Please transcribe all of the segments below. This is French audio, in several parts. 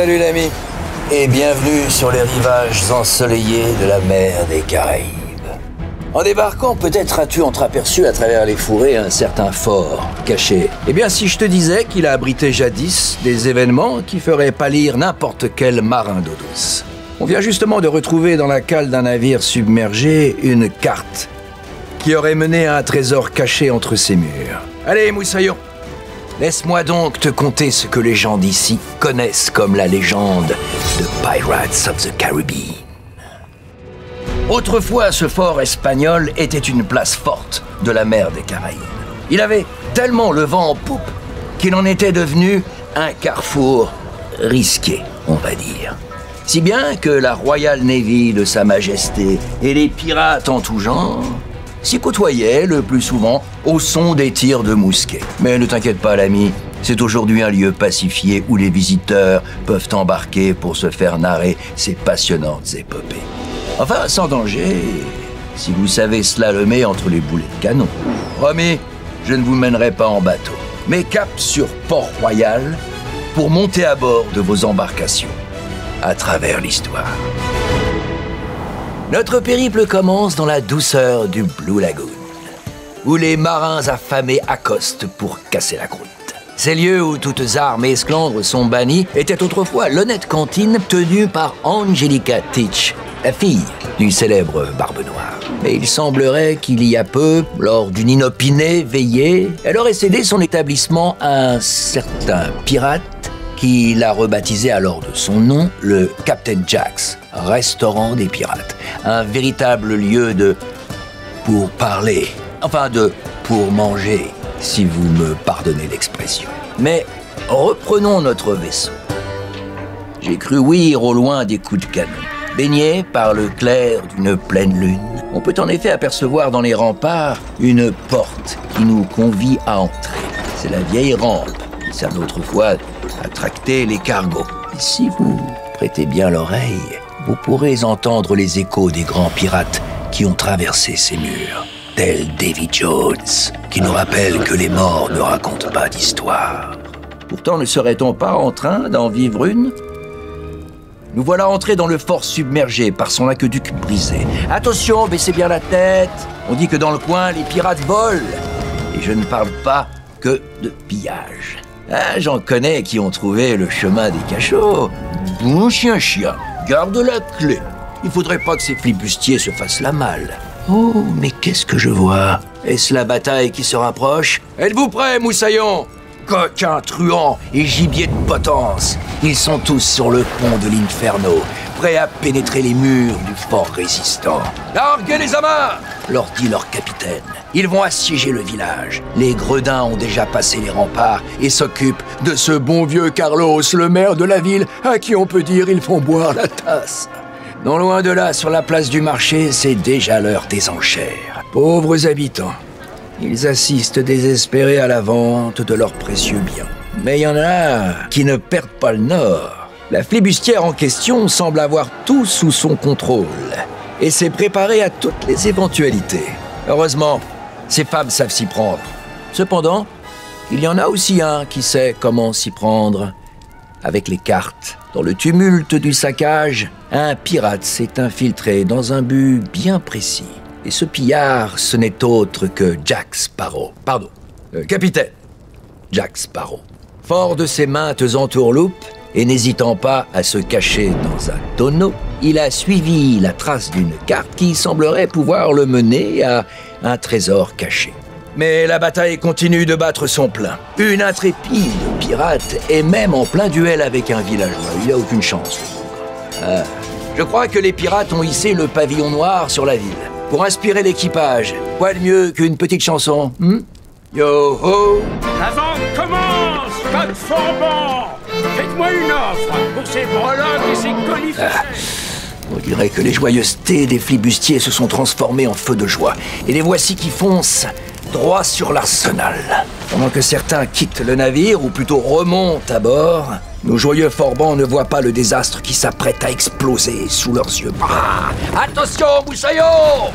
Salut l'ami, et bienvenue sur les rivages ensoleillés de la mer des Caraïbes. En débarquant, peut-être as-tu entreaperçu à travers les fourrés un certain fort caché. Eh bien, si je te disais qu'il a abrité jadis des événements qui feraient pâlir n'importe quel marin d'eau douce. On vient justement de retrouver dans la cale d'un navire submergé une carte qui aurait mené à un trésor caché entre ses murs. Allez, Moussaillon, laisse-moi donc te conter ce que les gens d'ici connaissent comme la légende de Pirates of the Caribbean. Autrefois, ce fort espagnol était une place forte de la mer des Caraïbes. Il avait tellement le vent en poupe qu'il en était devenu un carrefour risqué, on va dire. Si bien que la Royal Navy de Sa Majesté et les pirates en tout genre s'y côtoyaient le plus souvent au son des tirs de mousquet. Mais ne t'inquiète pas, l'ami, c'est aujourd'hui un lieu pacifié où les visiteurs peuvent embarquer pour se faire narrer ces passionnantes épopées. Enfin, sans danger, si vous savez slalomer entre les boulets de canon. Promis, je ne vous mènerai pas en bateau, mais cap sur Port-Royal pour monter à bord de vos embarcations à travers l'histoire. Notre périple commence dans la douceur du Blue Lagoon, où les marins affamés accostent pour casser la croûte. Ces lieux où toutes armes et esclandres sont bannies étaient autrefois l'honnête cantine tenue par Angelica Teach, la fille du célèbre Barbe Noire. Mais il semblerait qu'il y a peu, lors d'une inopinée veillée, elle aurait cédé son établissement à un certain pirate qui l'a rebaptisé alors de son nom le Captain Jack's, restaurant des pirates. Un véritable lieu de pourparler, enfin de pour manger, si vous me pardonnez l'expression. Mais reprenons notre vaisseau. J'ai cru ouïr au loin des coups de canon. Baigné par le clair d'une pleine lune, on peut en effet apercevoir dans les remparts une porte qui nous convie à entrer. C'est la vieille rampe qui servait autrefois à tracter les cargos. Et si vous prêtez bien l'oreille, vous pourrez entendre les échos des grands pirates qui ont traversé ces murs, tel Davy Jones, qui nous rappelle que les morts ne racontent pas d'histoire. Pourtant, ne serait-on pas en train d'en vivre une ? Nous voilà entrés dans le fort submergé par son aqueduc brisé. Attention, baissez bien la tête. On dit que dans le coin, les pirates volent. Et je ne parle pas que de pillage. Ah, j'en connais qui ont trouvé le chemin des cachots. Bon chien, garde la clé. Il faudrait pas que ces flibustiers se fassent la malle. Oh, mais qu'est-ce que je vois? Est-ce la bataille qui se rapproche? Êtes-vous prêts, Moussaillon? Coquins, truands et gibier de potence, ils sont tous sur le pont de l'Inferno, prêts à pénétrer les murs du fort résistant. Larguez les amarres, leur dit leur capitaine. Ils vont assiéger le village. Les gredins ont déjà passé les remparts et s'occupent de ce bon vieux Carlos, le maire de la ville, à qui on peut dire ils font boire la tasse. Non loin de là, sur la place du marché, c'est déjà l'heure des enchères. Pauvres habitants. Ils assistent désespérés à la vente de leurs précieux biens. Mais il y en a qui ne perdent pas le nord. La flibustière en question semble avoir tout sous son contrôle et s'est préparée à toutes les éventualités. Heureusement, ces femmes savent s'y prendre. Cependant, il y en a aussi un qui sait comment s'y prendre avec les cartes. Dans le tumulte du saccage, un pirate s'est infiltré dans un but bien précis. Et ce pillard, ce n'est autre que Jack Sparrow. Pardon, capitaine Jack Sparrow. Fort de ses maintes entourloupes et n'hésitant pas à se cacher dans un tonneau, il a suivi la trace d'une carte qui semblerait pouvoir le mener à un trésor caché. Mais la bataille continue de battre son plein. Une intrépide pirate est même en plein duel avec un villageois. Il n'a aucune chance. Je crois que les pirates ont hissé le pavillon noir sur la ville. Pour inspirer l'équipage, quoi de mieux qu'une petite chanson, Yo ho! La vente commence, code Forban! Faites-moi une offre pour ces breloques et ces conifères! On dirait que les joyeusetés des flibustiers se sont transformées en feu de joie. Et les voici qui foncent droit sur l'arsenal. Pendant que certains quittent le navire, ou plutôt remontent à bord, nos joyeux Forbans ne voient pas le désastre qui s'apprête à exploser sous leurs yeux. Attention, Moussaillon!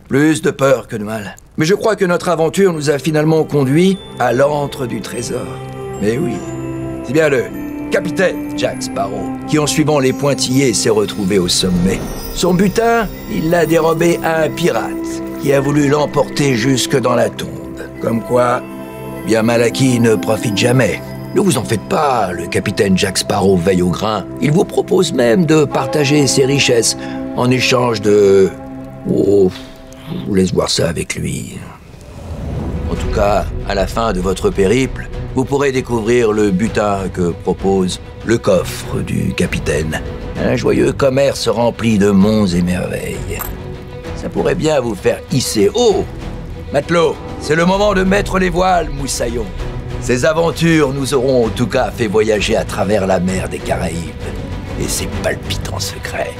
Plus de peur que de mal. Mais je crois que notre aventure nous a finalement conduits à l'antre du trésor. Mais oui, c'est bien le capitaine Jack Sparrow, qui en suivant les pointillés s'est retrouvé au sommet. Son butin, il l'a dérobé à un pirate, qui a voulu l'emporter jusque dans la tombe. Comme quoi, bien mal acquis ne profite jamais. Ne vous en faites pas, le capitaine Jack Sparrow veille au grain. Il vous propose même de partager ses richesses en échange de... Oh, je vous laisse voir ça avec lui. En tout cas, à la fin de votre périple, vous pourrez découvrir le butin que propose le coffre du capitaine. Un joyeux commerce rempli de monts et merveilles. Ça pourrait bien vous faire hisser haut. Matelot, c'est le moment de mettre les voiles, moussaillons. Ces aventures nous auront en tout cas fait voyager à travers la mer des Caraïbes et ses palpitants secrets.